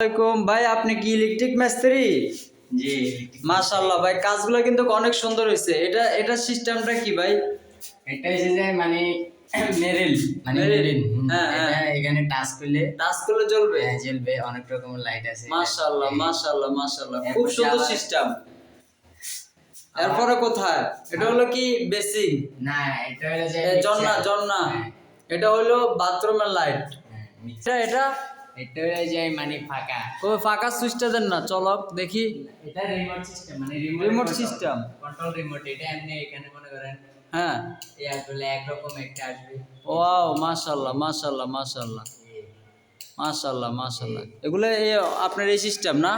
আসসালামাইকুম ভাই, আপনি কি ইলেকট্রিক মিস্ত্রি? জি। মাশাআল্লাহ ভাই, কাজগুলো কিন্তু অনেক সুন্দর হয়েছে। এটা সিস্টেমটা কি ভাই? এটা হচ্ছে যে মানে মেরিল মেরিল। হ্যাঁ, এটা হ্যাঁ। এখানে টাচ করলে জ্বলবে। জ্বলবে, অনেক রকমের লাইট আছে। মাশাআল্লাহ মাশাআল্লাহ মাশাআল্লাহ, খুব এরপর সুন্দর আবার- সিস্টেম। এরপরে কোথায়? এটা হলো কি বেসিং? না, এটা হলো যে জন্না। হ্যাঁ। এটা হলো বাথরুমের লাইট। এটা এটা হলো যে মানে ফাঁকা। ও ফাঁকা সুইচটা দেন না, চলো দেখি। এটা রিমোট সিস্টেম, মানে রিমোট সিস্টেম। Control remote. এটা এমনি এখানে মনে করেন হ্যাঁ। এই আসলে একরকম একটা আসবে। ওয়াও, মাশাআল্লাহ মাশাআল্লাহ মাশাআল্লাহ মাশাআল্লাহ মাশাআল্লাহ। এগুলো এই আপনার এই সিস্টেম না?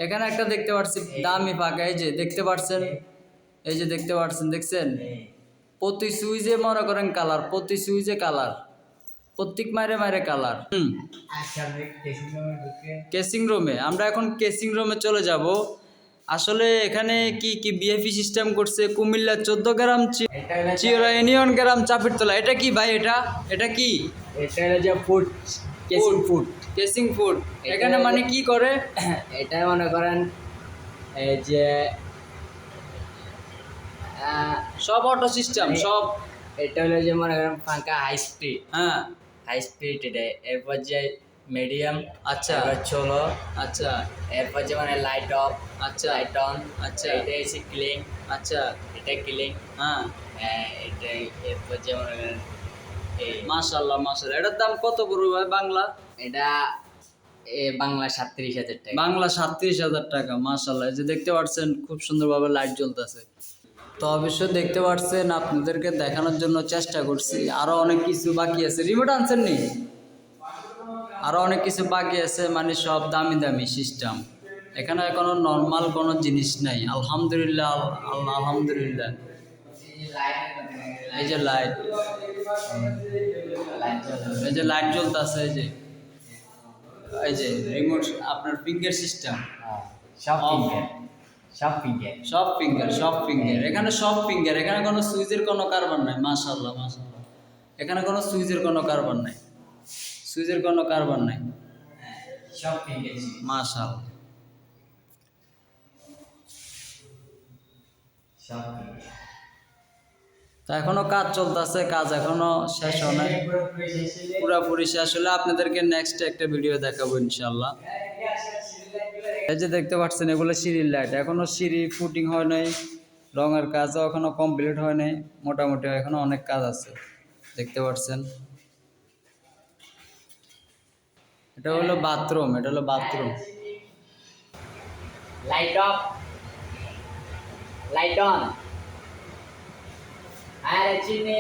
এখানে একটা দেখতে পাচ্ছি দামি ফাঁকা, এই যে দেখতে পাচ্ছেন, এই যে দেখতে পাচ্ছেন, দেখছেন? প্রতি সুইচে মনে করেন কালার, প্রতি সুইচে কালার, প্রত্যেক মাইরে কালার। আচ্ছা, আমি কেসিং রুমে ঢুকে কেসিং রুমে, আমরা এখন কেসিং রুমে চলে যাব। আসলে এখানে কি কি বিএফি সিস্টেম করছে, কুমিল্লা 14 গ্রাম এটা হলো চিরা ইউনিয়ন গ্রাম চাপিরতলা। এটা কি ভাই? এটা কি? এটা হলো যে food, casing food. Casing food এখানে মানে কি করে? এটা মনে করেন এই যে সব অটো সিস্টেম সব। এটা হলো যে মনে করেন ফাঁকা হ্যাঁ। হাই স্পিড এটা। এরপর যে মিডিয়াম, আচ্ছা এবার চলো, আচ্ছা এরপর যে মানে লাইট অফ, আচ্ছা লাইট অন। আচ্ছা এটা হচ্ছে ক্লিং, আচ্ছা। এটা ক্লিং। হ্যাঁ। এটা এরপর যে মনে করেন এই মাশাআল্লাহ মাশাআল্লাহ। এটার দাম কত পড়বে ভাই বাংলা? এটা বাংলা 37,000 টাকা। বাংলা 37,000 টাকা। মাশাআল্লাহ, এই যে দেখতে পাচ্ছেন খুব সুন্দরভাবে লাইট জ্বলতেছে। তো অবশ্যই দেখতে পাচ্ছেন, আপনাদেরকে দেখানোর জন্য চেষ্টা করছি। আরো অনেক কিছু বাকি আছে। রিমোট আনছেন নি? আরো অনেক কিছু বাকি আছে, মানে সব দামি দামি সিস্টেম। এখানে এখনো নর্মাল কোনো জিনিস নাই। আলহামদুলিল্লাহ আল্লাহ আলহামদুলিল্লাহ। এই যে লাইট, এই যে লাইট জ্বলতেছে, এই যে রিমোট, আপনার ফিঙ্গার সিস্টেম। সব ফিঙ্গার, সব ফিঙ্গার। সব ফিঙ্গার এখানে, সব ফিঙ্গার। এখানে কোনো সুইচের কোনো কারবার নাই। মাশাআল্লাহ মাশাআল্লাহ। এখানে কোনো সুইচের কোনো কারবার নাই, সুইচের কোনো কারবার নাই। সব ফিঙ্গার, মাশাআল্লাহ। সব ফিঙ্গার। তা এখনো কাজ চলতেছে, কাজ এখনো শেষ হয় নাই, পুরোপুরি শেষ হলে আপনাদেরকে নেক্সট একটা ভিডিও দেখাবো ইনশাআল্লাহ। এই যে দেখতে পাচ্ছেন, এগুলো সিঁড়ির লাইট। এখনো সিঁড়ি ফুটিং হয় নাই, রঙের কাজও এখনো কমপ্লিট হয় নাই। মোটামুটি এখনো অনেক কাজ আছে, দেখতে পাচ্ছেন। এটা হলো বাথরুম, এটা হলো bathroom. Light off, light on. আর চিনি